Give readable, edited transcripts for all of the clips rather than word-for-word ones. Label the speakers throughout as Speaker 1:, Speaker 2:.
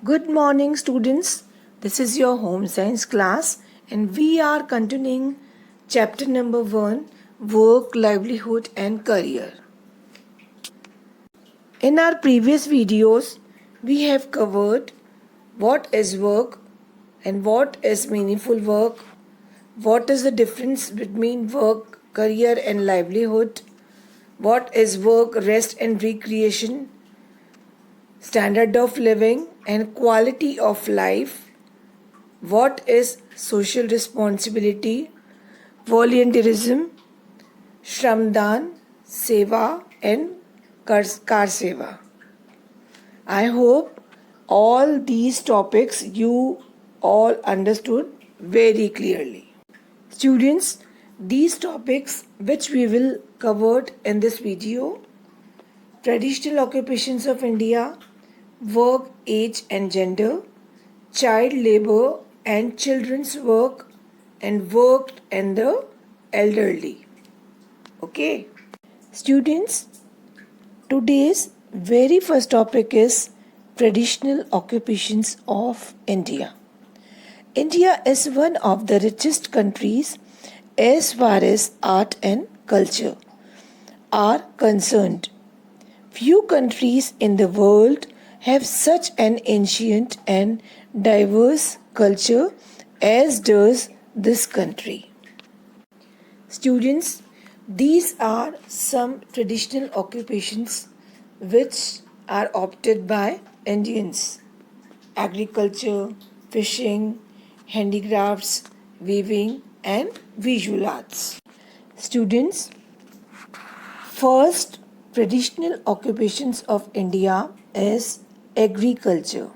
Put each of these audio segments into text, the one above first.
Speaker 1: Good morning, students. This is your home science class, and we are continuing chapter number 1, Work, Livelihood, and Career. In our previous videos, we have covered what is work and what is meaningful work, what is the difference between work, career, and livelihood, what is work, rest, and recreation, standard of living, and quality of life, what is social responsibility, volunteerism, Shramdan, Seva, and Kar Seva. I hope all these topics you all understood very clearly. Students, these topics which we will cover in this video: traditional occupations of India, work, age and gender, child labor and children's work, and work and the elderly. Okay. Students, today's very first topic is traditional occupations of India. India is one of the richest countries as far as art and culture are concerned. Few countries in the world have such an ancient and diverse culture as does this country. Students, these are some traditional occupations which are opted by Indians: agriculture, fishing, handicrafts, weaving, and visual arts. Students, first traditional occupations of India is agriculture.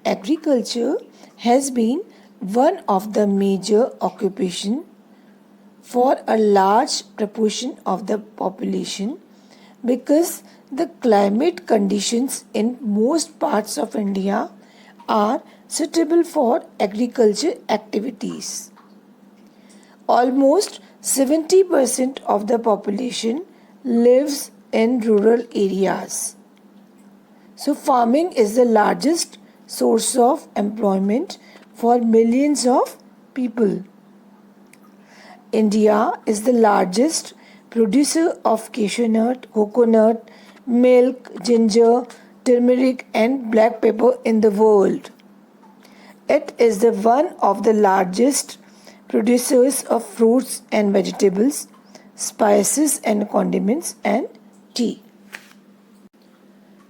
Speaker 1: Agriculture has been one of the major occupations for a large proportion of the population because the climate conditions in most parts of India are suitable for agriculture activities. Almost 70% of the population lives in rural areas. So farming is the largest source of employment for millions of people. India is the largest producer of cashew nut, coconut, milk, ginger, turmeric and black pepper in the world. It is the one of the largest producers of fruits and vegetables, spices and condiments, and tea.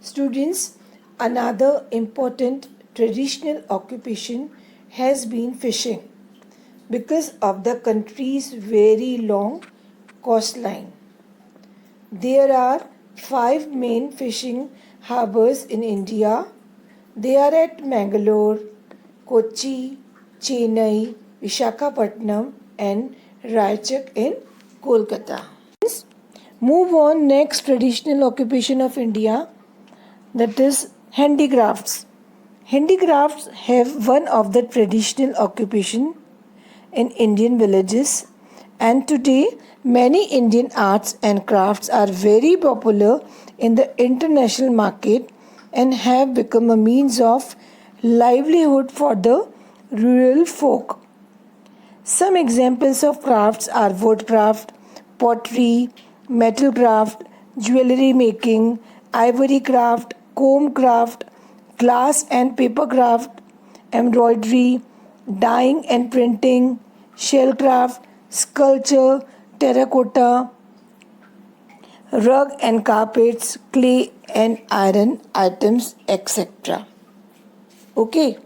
Speaker 1: Students, another important traditional occupation has been fishing because of the country's very long coastline. There are 5 main fishing harbors in India. They are at Mangalore, Kochi, Chennai, Visakhapatnam, and Raichak in Kolkata. Move on, next traditional occupation of India, that is handicrafts. Handicrafts have one of the traditional occupation in Indian villages, and today many Indian arts and crafts are very popular in the international market and have become a means of livelihood for the rural folk. Some examples of crafts are woodcraft, pottery, metal craft, jewelry making, ivory craft, comb craft, glass and paper craft, embroidery, dyeing and printing, shell craft, sculpture, terracotta, rug and carpets, clay and iron items, etc. Okay.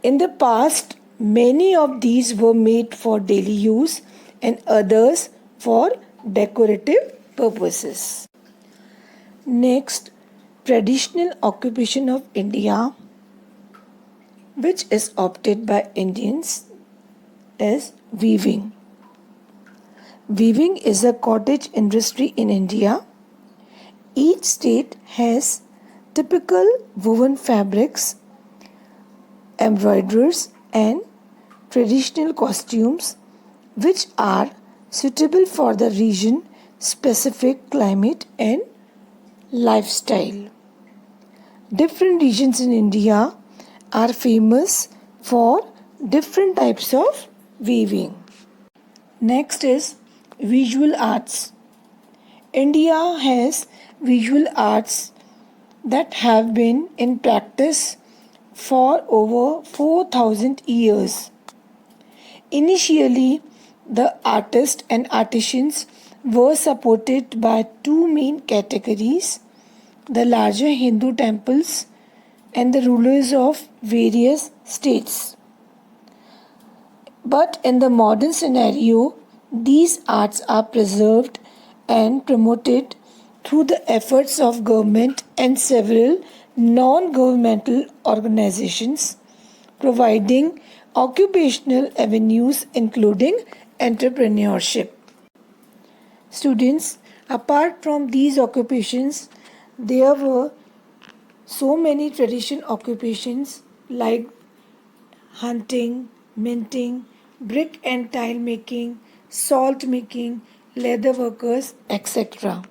Speaker 1: In the past, many of these were made for daily use and others for decorative purposes. Next, traditional occupation of India, which is opted by Indians, is weaving. Weaving is a cottage industry in India. Each state has typical woven fabrics, embroideries, and traditional costumes which are suitable for the region specific climate and lifestyle. Different regions in India are famous for different types of weaving. Next is visual arts. India has visual arts that have been in practice for over 4,000 years. Initially, the artists and artisans were supported by two main categories: the larger Hindu temples and the rulers of various states. But in the modern scenario, these arts are preserved and promoted through the efforts of government and several non-governmental organizations, providing occupational avenues including entrepreneurship. Students, apart from these occupations, there were so many traditional occupations like hunting, minting, brick and tile making, salt making, leather workers, etc.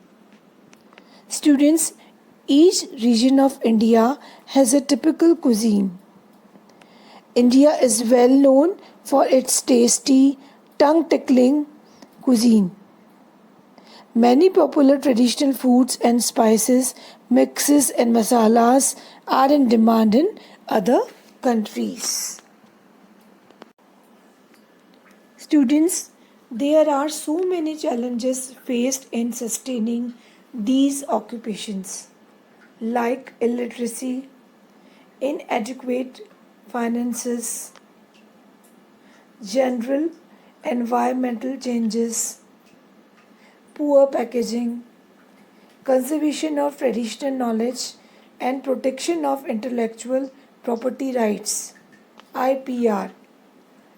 Speaker 1: Students, each region of India has a typical cuisine. India is well known for its tasty, tongue-tickling cuisine. Many popular traditional foods and spices, mixes and masalas are in demand in other countries. Students, there are so many challenges faced in sustaining these occupations, like illiteracy, inadequate finances, general environmental changes, poor packaging, conservation of traditional knowledge, and protection of intellectual property rights, IPR,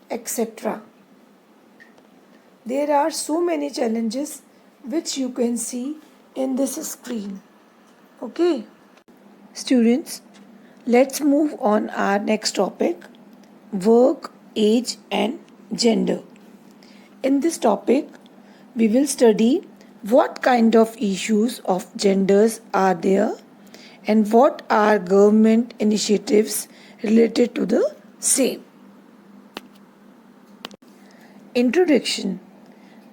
Speaker 1: etc. There are so many challenges which you can see in this screen. Okay, students, let's move on our next topic: work, age, and gender. In this topic, we will study what kind of issues of genders are there and what are government initiatives related to the same. Introduction.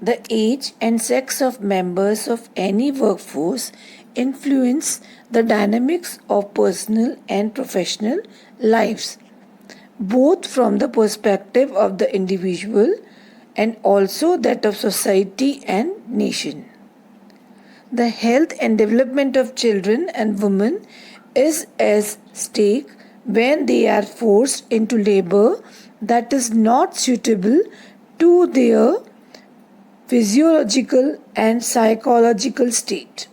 Speaker 1: The age and sex of members of any workforce influence the dynamics of personal and professional lives, both from the perspective of the individual and also that of society and nation. The health and development of children and women is at stake when they are forced into labor that is not suitable to their physiological and psychological state.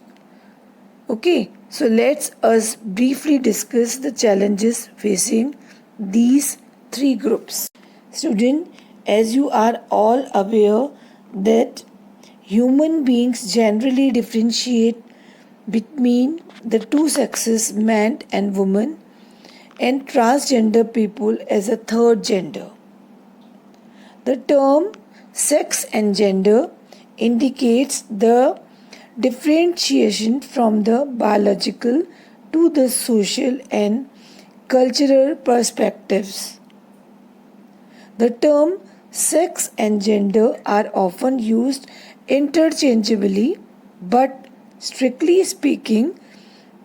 Speaker 1: Okay, so let's us briefly discuss the challenges facing these three groups. Student, as you are all aware that human beings generally differentiate between the two sexes, man and woman, and transgender people as a third gender. The term sex and gender indicates the differentiation from the biological to the social and cultural perspectives. The term sex and gender are often used interchangeably, but strictly speaking,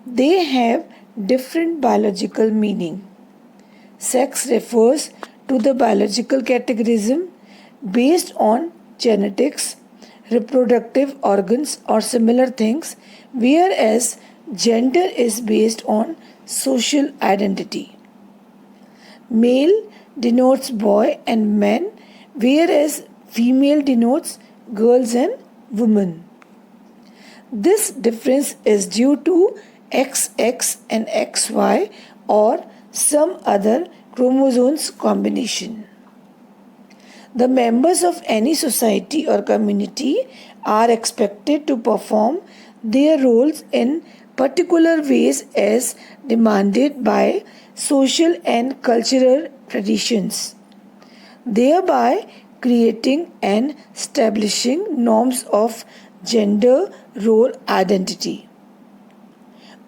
Speaker 1: they have different biological meaning. Sex refers to the biological categorism based on genetics, reproductive organs, or similar things, whereas gender is based on social identity. Male denotes boy and men, whereas female denotes girls and women. This difference is due to XX and XY or some other chromosomes combination. The members of any society or community are expected to perform their roles in particular ways as demanded by social and cultural traditions, thereby creating and establishing norms of gender role identity.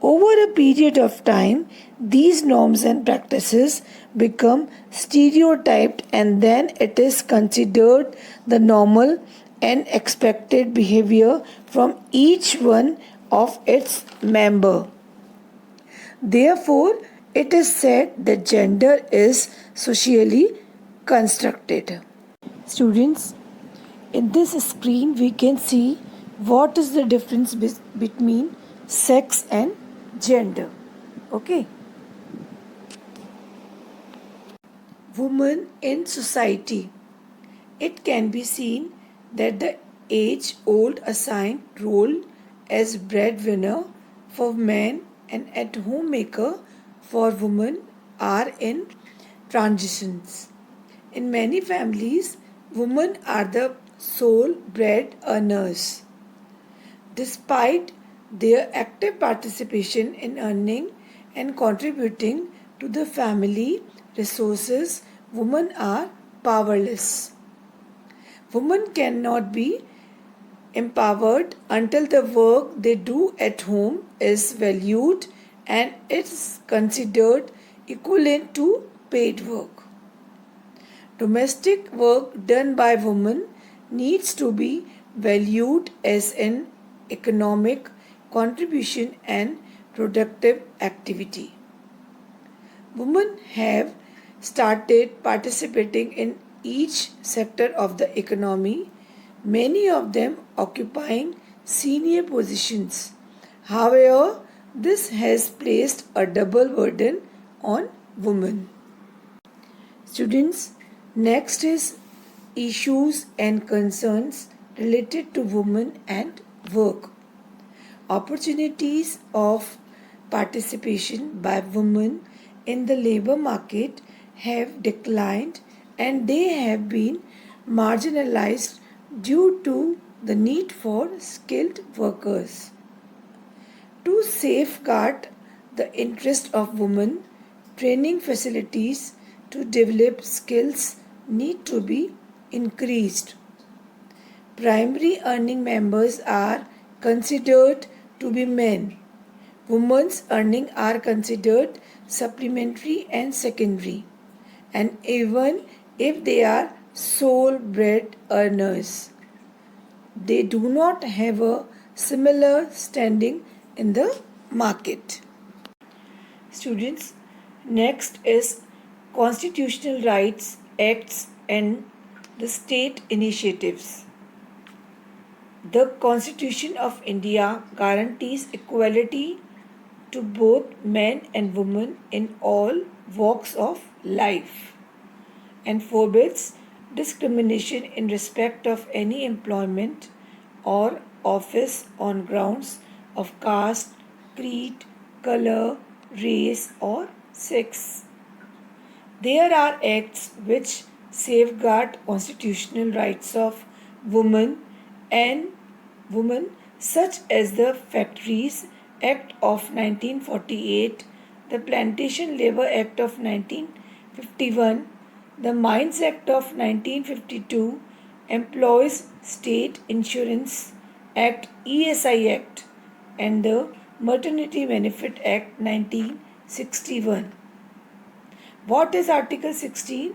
Speaker 1: Over a period of time, these norms and practices become stereotyped, and then it is considered the normal and expected behavior from each one of its member. Therefore, it is said that gender is socially constructed. Students, in this screen we can see what is the difference between sex and gender. Okay. Women in society. It can be seen that the age old assigned role as breadwinner for men and at home maker for women are in transitions. In many families, women are the sole bread earners. Despite their active participation in earning and contributing to the family resources, women are powerless. Women cannot be empowered until the work they do at home is valued and is considered equivalent to paid work. Domestic work done by women needs to be valued as an economic contribution and productive activity. Women have started participating in each sector of the economy, many of them occupying senior positions. However, this has placed a double burden on women. Students, next is issues and concerns related to women and work. Opportunities of participation by women in the labor market have declined and they have been marginalized due to the need for skilled workers. To safeguard the interest of women, training facilities to develop skills need to be increased. Primary earning members are considered to be men. Women's earning are considered supplementary and secondary, and even if they are sole bread earners, they do not have a similar standing in the market. Students, next is constitutional rights, acts, and the state initiatives. The Constitution of India guarantees equality to both men and women in all walks of life and forbids discrimination in respect of any employment or office on grounds of caste, creed, color, race, or sex. There are acts which safeguard constitutional rights of women and women, such as the Factories Act of 1948, the Plantation Labor Act of 1951, the Mines Act of 1952, Employees State Insurance Act ESI Act, and the Maternity Benefit Act 1961. What is Article 16?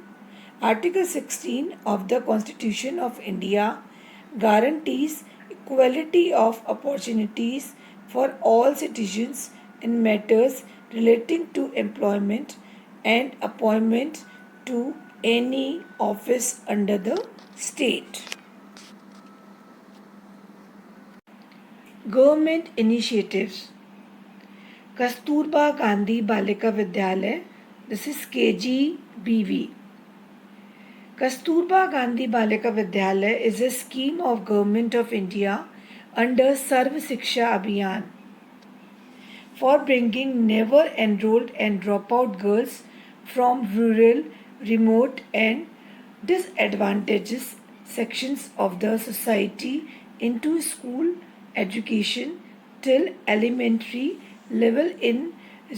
Speaker 1: Article 16 of the Constitution of India guarantees equality of opportunities for all citizens in matters relating to employment and appointment to any office under the state. Government initiatives. Kasturba Gandhi Balika Vidyalaya. This is KGBV. Kasturba Gandhi Balika Vidyalaya is a scheme of Government of India under Sarv Shiksha Abhiyan for bringing never enrolled and dropout girls from rural, remote and disadvantaged sections of the society into school education till elementary level in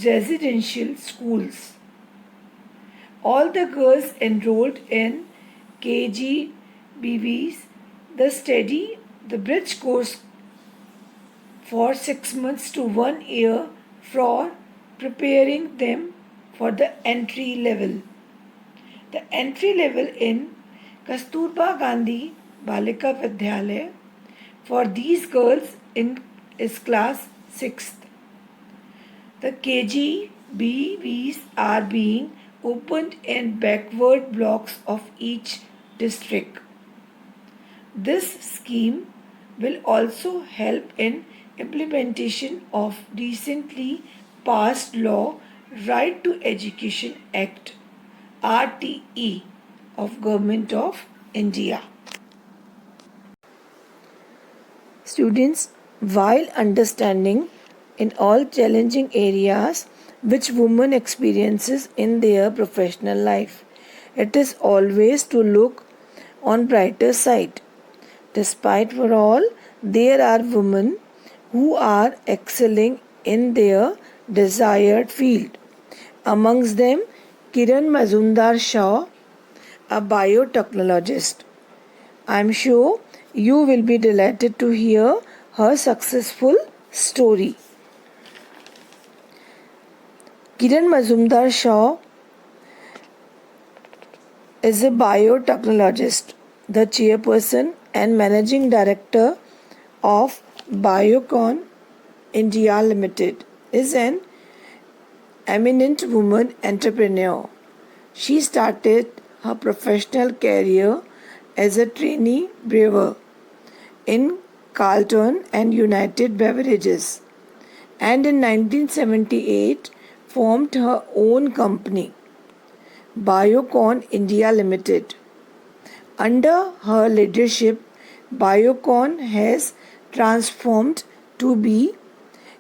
Speaker 1: residential schools. All the girls enrolled in KGBVs the bridge course for 6 months to 1 year for preparing them for the entry level. The entry level in Kasturba Gandhi Balika Vidyalaya for these girls is class 6th. The KGBVs are being opened in backward blocks of each district. This scheme will also help in implementation of recently passed law Right to Education Act RTE of Government of India. Students, while understanding in all challenging areas which women experiences in their professional life, it is always to look on brighter side. Despite for all, there are women who are excelling in their desired field. Amongst them, Kiran Mazumdar Shaw, a biotechnologist. I am sure you will be delighted to hear her successful story. Kiran Mazumdar Shaw is a biotechnologist, the chairperson and managing director of Biocon India Limited, is an eminent woman entrepreneur. She started her professional career as a trainee brewer in Carlton and United Beverages, and in 1978 formed her own company, Biocon India Limited. Under her leadership, Biocon has transformed to be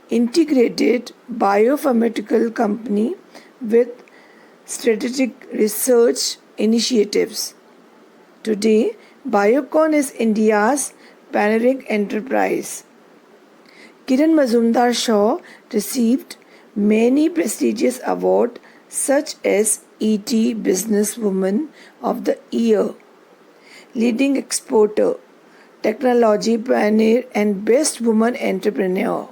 Speaker 1: integrated biopharmaceutical company with strategic research initiatives. Today, Biocon is India's pioneering enterprise. Kiran Mazumdar Shaw received many prestigious awards such as ET Businesswoman of the Year, Leading Exporter, Technology Pioneer and Best Woman Entrepreneur.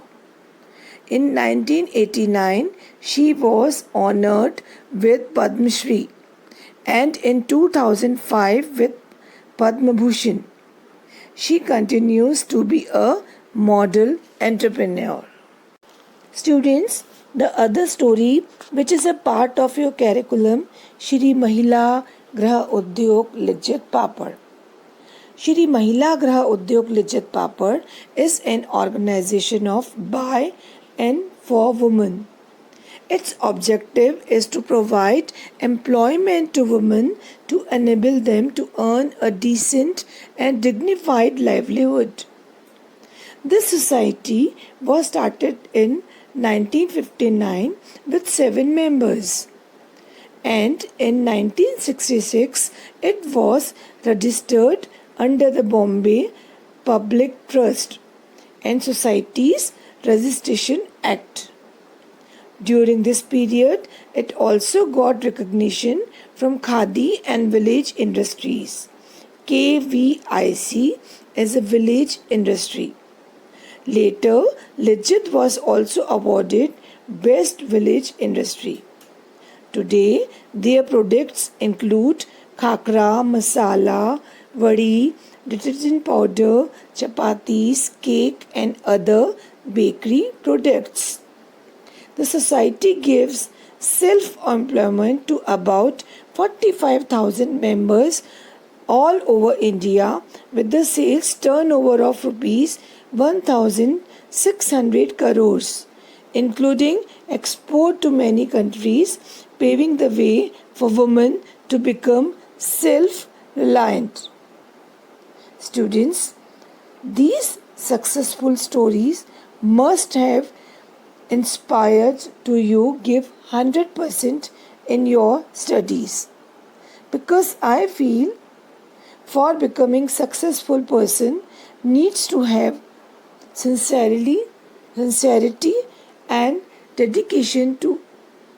Speaker 1: In 1989, she was honored with Padma Shri and in 2005 with Padma Bhushan. She continues to be a model entrepreneur. Students, the other story which is a part of your curriculum, Shri Mahila Graha Udyog Lijjat Papad. Shri Mahila Graha Udyog Lijjat Papad is an organization of by and for women. Its objective is to provide employment to women to enable them to earn a decent and dignified livelihood. This society was started in 1959 with 7 members, and in 1966 it was registered under the Bombay Public Trust and Societies Registration Act. During this period, it also got recognition from Khadi and Village Industries, KVIC, as a village industry. Later, Lijjat was also awarded Best Village Industry. Today, their products include khakra, masala, vadi, detergent powder, chapatis, cake and other bakery products. The society gives self-employment to about 45,000 members all over India with the sales turnover of rupees 1,600 crores, including export to many countries, paving the way for women to become self-reliant. Students, these successful stories must have inspired to you give 100% in your studies, because I feel for becoming successful person needs to have sincerity and dedication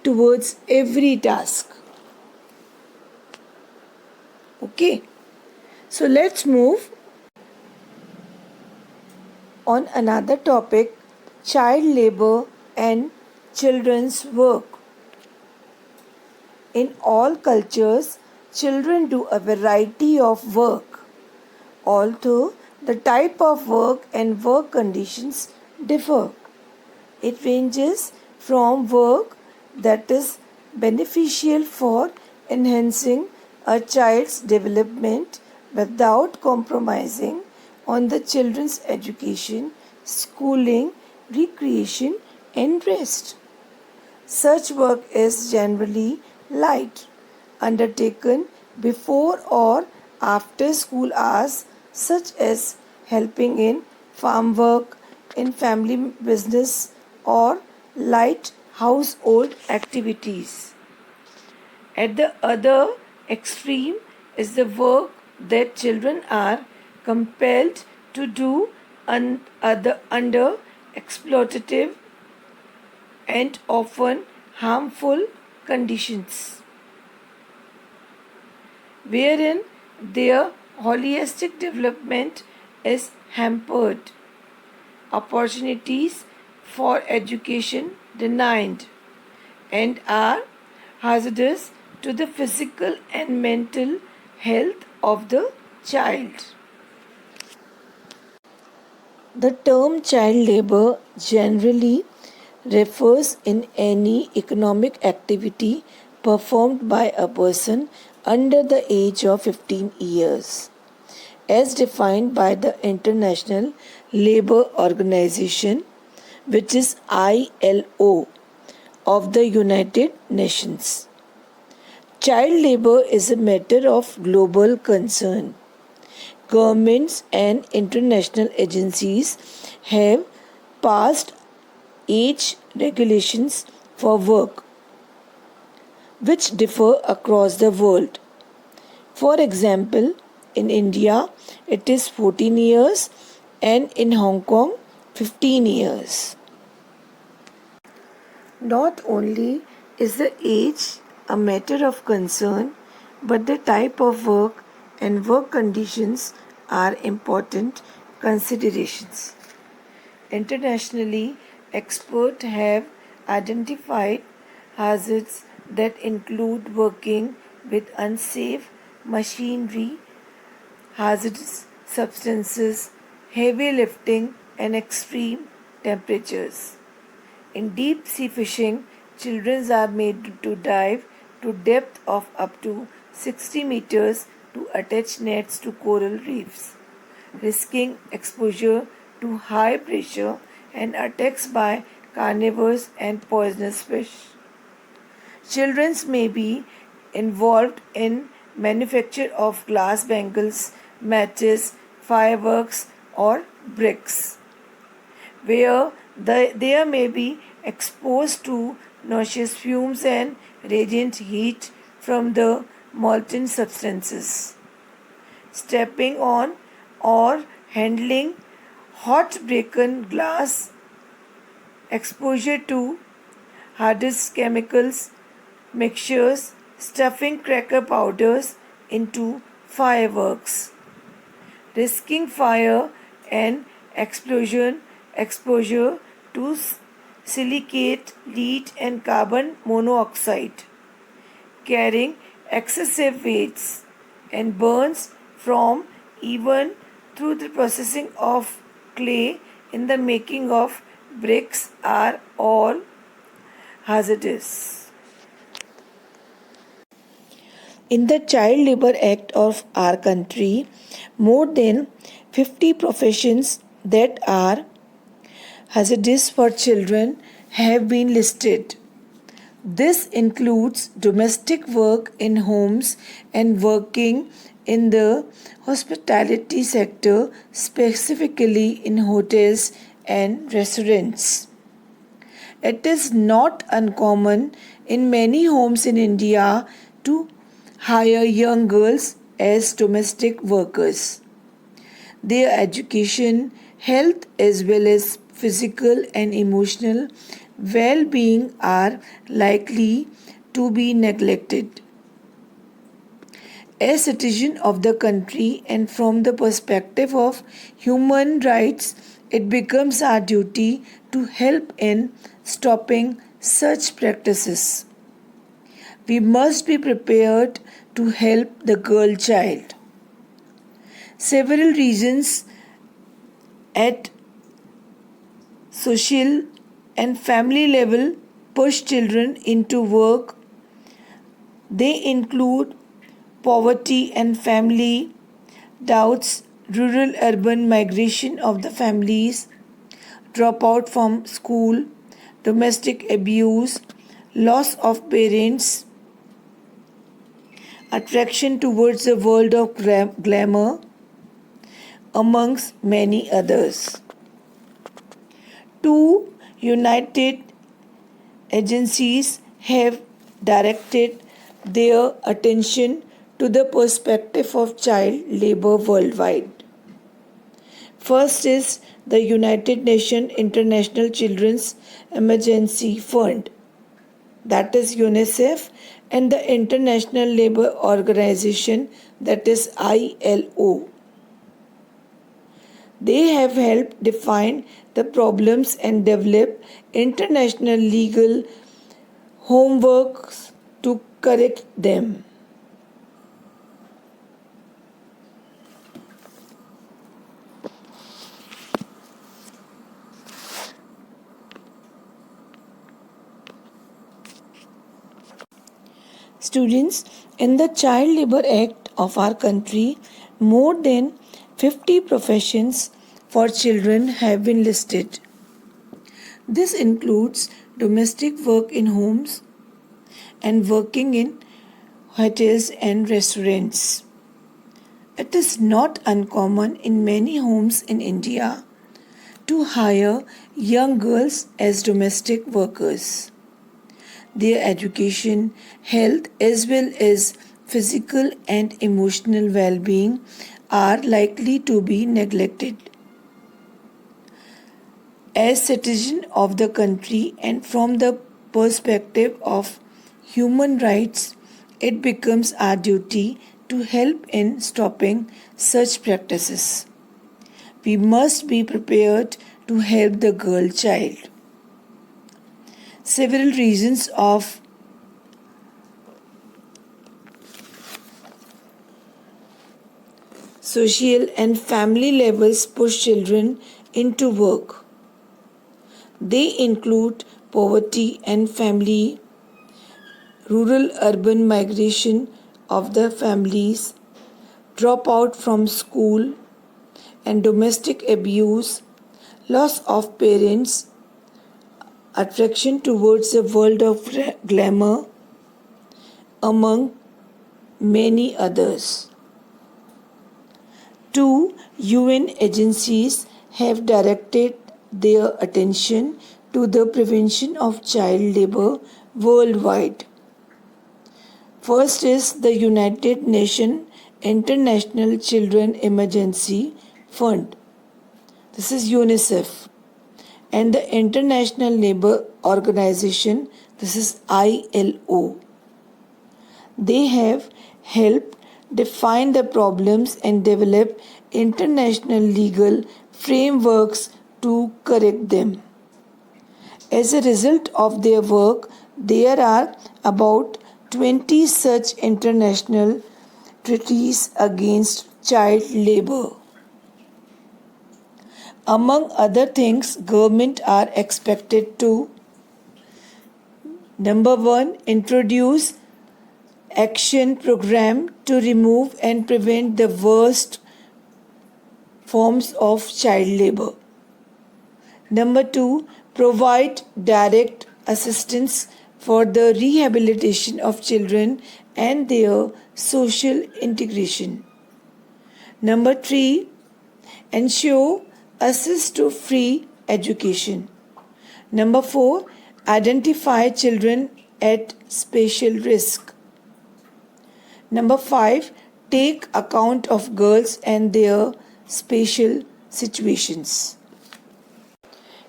Speaker 1: towards every task. Okay, so let's move on another topic, child labor and children's work. In all cultures, children do a variety of work, although the type of work and work conditions differ. It ranges from work that is beneficial for enhancing a child's development without compromising on the children's education, schooling, recreation, and rest. Such work is generally light, undertaken before or after school hours, such as helping in farm work, in family business, or light household activities. At the other extreme is the work that children are compelled to do under exploitative and often harmful conditions, wherein their holistic development is hampered, opportunities for education denied, and are hazardous to the physical and mental health of the child. The term child labor generally refers in any economic activity performed by a person under the age of 15 years, as defined by the International Labour Organization, which is ILO of the United Nations. Child labor is a matter of global concern. Governments and international agencies have passed age regulations for work which differ across the world. For example, in India it is 14 years and in Hong Kong 15 years. Not only is the age a matter of concern, but the type of work and work conditions are important considerations. Internationally, experts have identified hazards that include working with unsafe machinery, hazardous substances, heavy lifting, and extreme temperatures. In deep sea fishing, children are made to dive to depth of up to 60 meters to attach nets to coral reefs, risking exposure to high pressure and attacks by carnivores and poisonous fish. Children may be involved in manufacture of glass bangles, matches, fireworks, or bricks, where they may be exposed to noxious fumes and radiant heat from the molten substances. Stepping on or handling hot broken glass, exposure to hazardous chemicals, mixtures, stuffing cracker powders into fireworks, risking fire and explosion, exposure to silicate, lead, and carbon monoxide, carrying excessive weights, and burns from even through the processing of clay in the making of bricks are all hazardous. In the Child Labour Act of our country, more than 50 professions that are hazardous for children have been listed. This includes domestic work in homes and working in the hospitality sector, specifically in hotels and restaurants. It is not uncommon in many homes in India to hire young girls as domestic workers. Their education, health, as well as physical and emotional well being are likely to be neglected. As citizen of the country and from the perspective of human rights, it becomes our duty to help in stopping such practices. We must be prepared to help the girl child. Several reasons at social and family level push children into work. They include poverty and family doubts, rural urban migration of the families, dropout from school, domestic abuse, loss of parents, attraction towards the world of glamour, amongst many others. Two United agencies have directed their attention to the perspective of child labor worldwide. First is the United Nations International Children's Emergency Fund, that is UNICEF, and the International Labour Organization, that is ILO. They have helped define the problems and develop international legal homeworks to correct them. Students, in the Child Labour Act of our country, more than 50 professions for children have been listed. This includes domestic work in homes and working in hotels and restaurants. It is not uncommon in many homes in India to hire young girls as domestic workers. Their education, health, as well as physical and emotional well being are likely to be neglected. As citizens of the country and from the perspective of human rights, it becomes our duty to help in stopping such practices. We must be prepared to help the girl child. Several reasons of social and family levels push children into work. They include poverty and family, rural urban migration of the families, dropout from school and domestic abuse, loss of parents, attraction towards the world of glamour, among many others. Two UN agencies have directed their attention to the prevention of child labor worldwide. First is the United Nations International Children Emergency Fund. This is UNICEF. And the International Labour Organization, this is ILO. They have helped define the problems and develop international legal frameworks to correct them. As a result of their work, there are about 20 such international treaties against child labor. Among other things, government are expected to: number 1, introduce action program to remove and prevent the worst forms of child labor. Number 2, provide direct assistance for the rehabilitation of children and their social integration. Number 3, ensure access to free education. Number 4, identify children at special risk. Number 5, take account of girls and their special situations.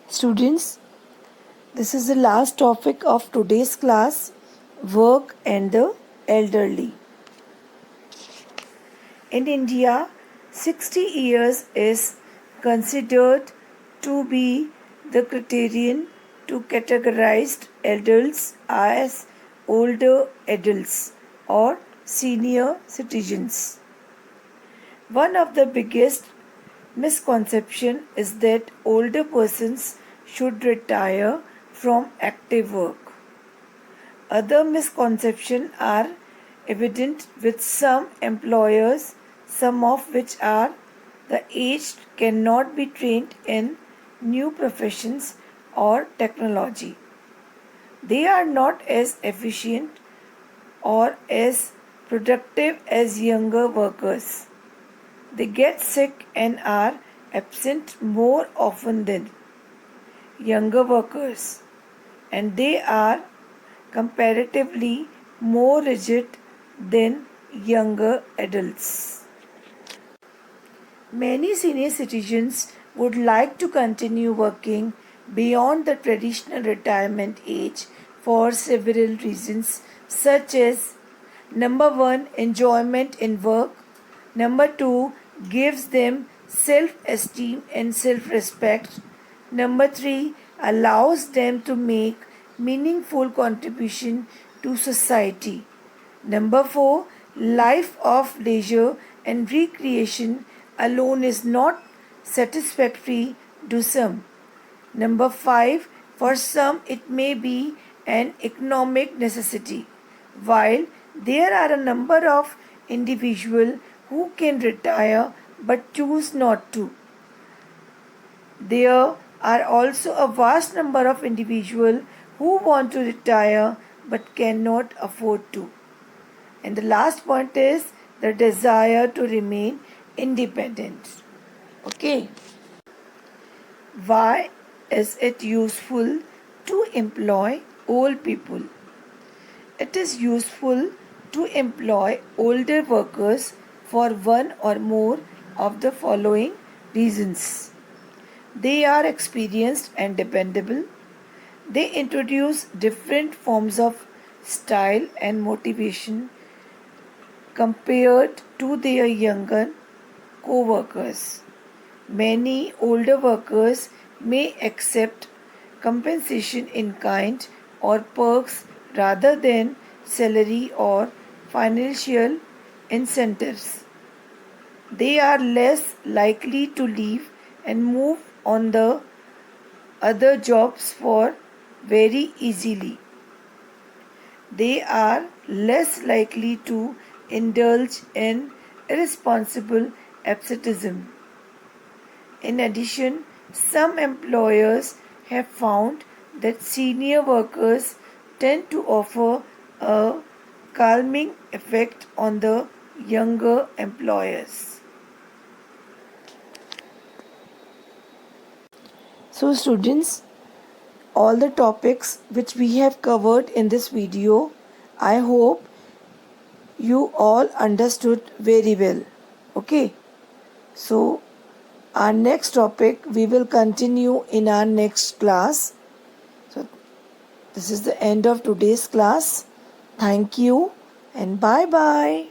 Speaker 1: Students, this is the last topic of today's class, work and the elderly. In India, 60 years is considered to be the criterion to categorize adults as older adults or senior citizens. One of the biggest misconception is that older persons should retire from active work. Other misconceptions are evident with some employers, some of which are the aged cannot be trained in new professions or technology. They are not as efficient or as productive as younger workers. They get sick and are absent more often than younger workers, and they are comparatively more rigid than younger adults. Many senior citizens would like to continue working beyond the traditional retirement age for several reasons, such as number 1, enjoyment in work, number 2, gives them self esteem and self respect, number 3, allows them to make meaningful contribution to society, number 4, life of leisure and recreation alone is not satisfactory to some. Number 5, for some it may be an economic necessity, while there are a number of individuals who can retire but choose not to. There are also a vast number of individuals who want to retire but cannot afford to. And the last point is the desire to remain independent. Okay. Why is it useful to employ old people? It is useful to employ older workers for one or more of the following reasons. They are experienced and dependable. They introduce different forms of style and motivation compared to their younger co-workers. Many older workers may accept compensation in kind or perks rather than salary or financial incentives. They are less likely to leave and move on the other jobs for very easily. They are less likely to indulge in irresponsible absenteeism. In addition, some employers have found that senior workers tend to offer a calming effect on the younger employers. So students, all the topics which we have covered in this video, I hope you all understood very well. Okay, so our next topic we will continue in our next class. So this is the end of today's class. Thank you and bye bye.